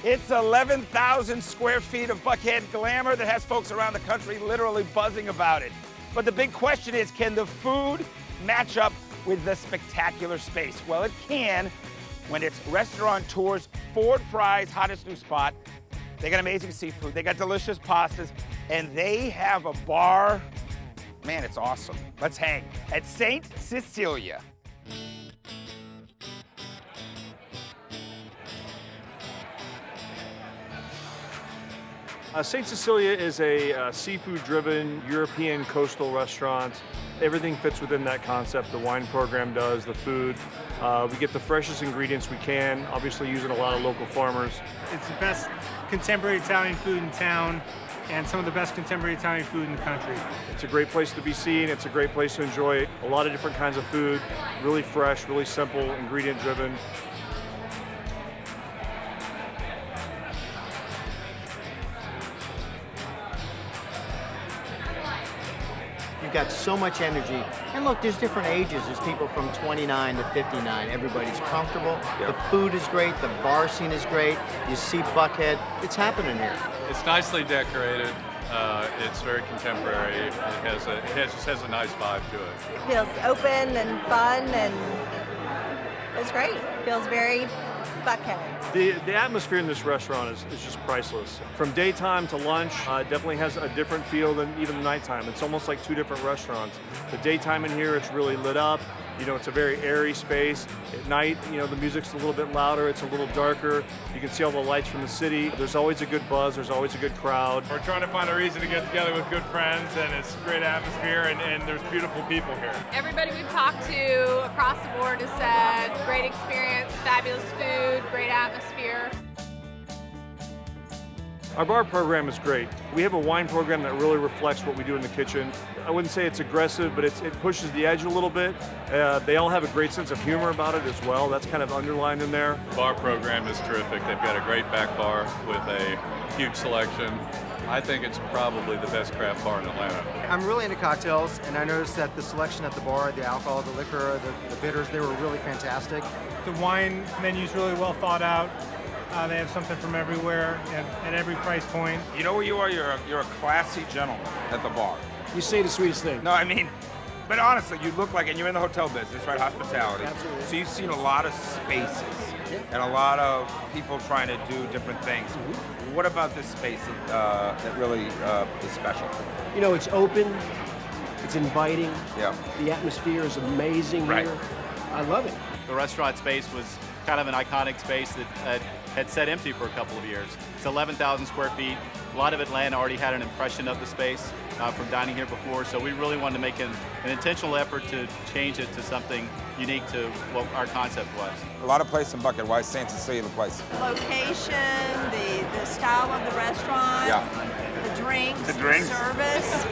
It's 11,000 square feet of Buckhead glamour that has folks around the country literally buzzing about it. But the big question is, can the food match up with the spectacular space? Well, it can when it's restaurateur's Ford Fry's hottest new spot. They got amazing seafood, they got delicious pastas, and they have a bar. Man, it's awesome. Let's hang at St. Cecilia. St. Cecilia is a seafood-driven European coastal restaurant. Everything fits within that concept. The wine program does, the food. We get the freshest ingredients we can, obviously using a lot of local farmers. It's the best contemporary Italian food in town and some of the best contemporary Italian food in the country. It's a great place to be seen. It's a great place to enjoy a lot of different kinds of food, really fresh, really simple, ingredient-driven. You've got so much energy. And look, there's different ages. There's people from 29 to 59. Everybody's comfortable. Yep. The food is great. The bar scene is great. You see Buckhead. It's happening here. It's nicely decorated. It's very contemporary. It just has a nice vibe to it. It feels open and fun, and it's great. It feels very Buckhead. The atmosphere in this restaurant is just priceless. From daytime to lunch, it definitely has a different feel than even the nighttime. It's almost like two different restaurants. The daytime in here, it's really lit up. You know, it's a very airy space. At night, you know, the music's a little bit louder, it's a little darker. You can see all the lights from the city. There's always a good buzz, there's always a good crowd. We're trying to find a reason to get together with good friends, and it's a great atmosphere, and there's beautiful people here. Everybody we've talked to across the board has said great experience, fabulous food, great atmosphere. Our bar program is great. We have a wine program that really reflects what we do in the kitchen. I wouldn't say it's aggressive, but it pushes the edge a little bit. They all have a great sense of humor about it as well. That's kind of underlined in there. The bar program is terrific. They've got a great back bar with a huge selection. I think it's probably the best craft bar in Atlanta. I'm really into cocktails, and I noticed that the selection at the bar, the alcohol, the liquor, the bitters, they were really fantastic. The wine menu's really well thought out. They have something from everywhere at every price point. You know where you are? You're a classy gentleman at the bar. You say the sweetest thing. No, I mean, but honestly, you look like, and you're in the hotel business, right? Hospitality. Absolutely. So you've seen a lot of spaces and a lot of people trying to do different things. What about this space that really is special? You know, it's open, it's inviting. Yeah. The atmosphere is amazing here. I love it. The restaurant space was kind of an iconic space that had sat empty for a couple of years. It's 11,000 square feet. A lot of Atlanta already had an impression of the space from dining here before, so we really wanted to make an intentional effort to change it to something unique to what our concept was. A lot of places in Buckhead. Why is St. Cecilia the place? Location, the style of the restaurant, the drinks, the service.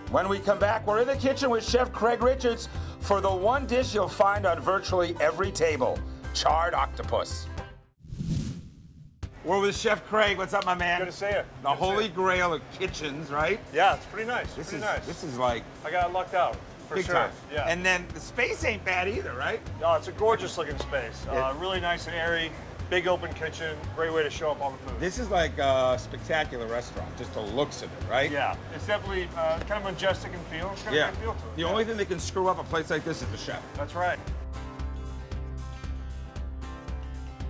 When we come back, we're in the kitchen with Chef Craig Richards for the one dish you'll find on virtually every table, charred octopus. We're with Chef Craig. What's up, my man? Good to see you. The holy grail of kitchens, right? Yeah, it's pretty nice. This This is like I got lucked out, for big sure. time. Yeah. And then the space ain't bad either, right? No, it's a gorgeous looking space. Really nice and airy, big open kitchen, great way to show up all the food. This is like a spectacular restaurant, just the looks of it, right? Yeah, it's definitely kind of majestic in feel. It's got a good feel to it. The only thing that can screw up a place like this is the chef. That's right.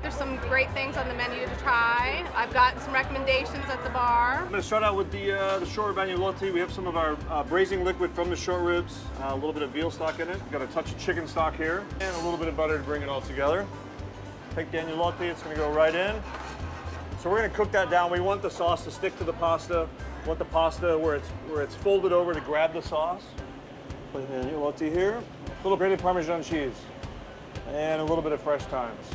There's some great things on the menu to try. I've got some recommendations at the bar. I'm going to start out with the short rib agnolotti. We have some of our braising liquid from the short ribs, a little bit of veal stock in it. We've got a touch of chicken stock here, and a little bit of butter to bring it all together. Take the agnolotti, it's going to go right in. So we're going to cook that down. We want the sauce to stick to the pasta. We want the pasta where it's folded over to grab the sauce. Put the agnolotti here. A little grated Parmesan cheese, and a little bit of fresh thymes.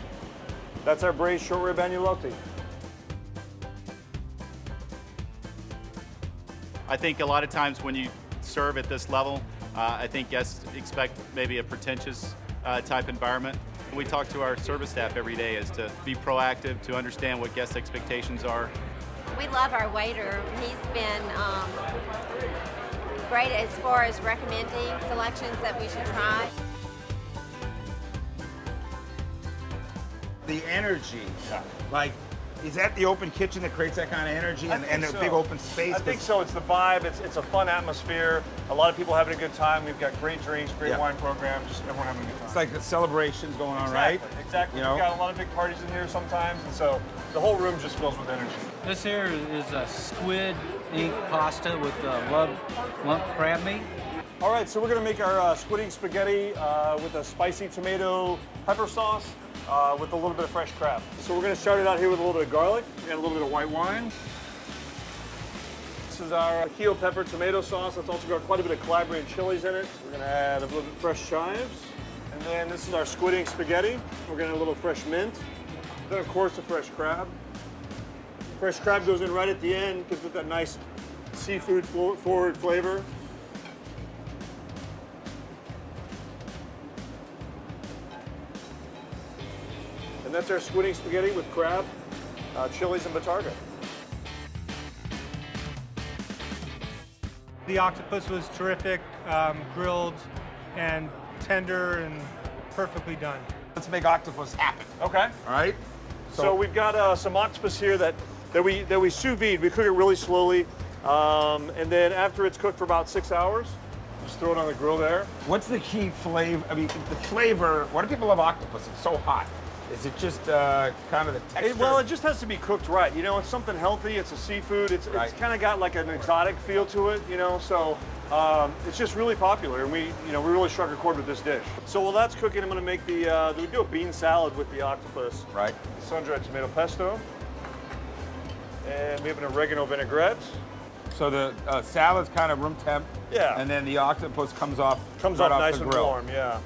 That's our braised short rib agnolotti. I think a lot of times when you serve at this level, I think guests expect maybe a pretentious type environment. We talk to our service staff every day as to be proactive, to understand what guest expectations are. We love our waiter. He's been great as far as recommending selections that we should try. the energy. Yeah. Like, is that the open kitchen that creates that kind of energy and a big open space? I think so. It's the vibe. It's a fun atmosphere. A lot of people having a good time. We've got great drinks, great wine program. Just everyone having a good time. It's like the celebrations going on, right? Exactly. You know? We've got a lot of big parties in here sometimes, and so the whole room just fills with energy. This here is a squid ink pasta with lump crab meat. All right, so we're gonna make our squid ink spaghetti with a spicy tomato pepper sauce with a little bit of fresh crab. So we're gonna start it out here with a little bit of garlic and a little bit of white wine. This is our ajillo pepper tomato sauce. That's also got quite a bit of Calabrian chilies in it. We're gonna add a little bit of fresh chives. And then this is our squid ink spaghetti. We're gonna add a little fresh mint. Then of course the fresh crab. Fresh crab goes in right at the end, gives it that nice seafood forward flavor. And that's our squid ink spaghetti with crab, chilies, and batarga. The octopus was terrific, grilled and tender and perfectly done. Let's make octopus happen. Okay. All right? So we've got some octopus here that we sous vide. We cook it really slowly. And then after it's cooked for about 6 hours, just throw it on the grill there. What's the key flavor? I mean, the flavor, why do people love octopus? It's so hot. Is it just kind of the texture? Well, it just has to be cooked right. You know, it's something healthy. It's a seafood. It's kind of got like an exotic feel to it. You know, so it's just really popular, and we really struck a chord with this dish. So while that's cooking, I'm going to make we do a bean salad with the octopus. Right. Sun-dried tomato pesto, and we have an oregano vinaigrette. So the salad's kind of room temp. Yeah. And then the octopus comes off right off nice the and grill. warm. Yeah.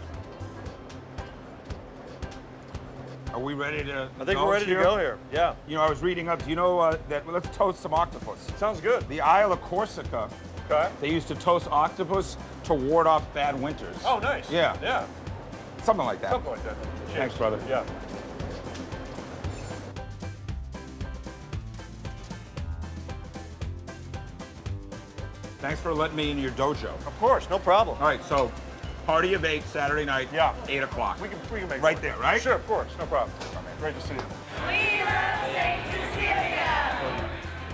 Are we ready to I think we're ready to go here. Yeah. You know, I was reading up. Do you know that? Let's toast some octopus. Sounds good. The Isle of Corsica. Okay. They used to toast octopus to ward off bad winters. Oh, nice. Yeah. Yeah. Something like that. Something like that. Cheers. Thanks, brother. Yeah. Thanks for letting me into your dojo. Of course, no problem. All right, so party of 8 Saturday night. Yeah. 8 o'clock. We can make right that. there, right? Sure, of course, no problem. Great to see you.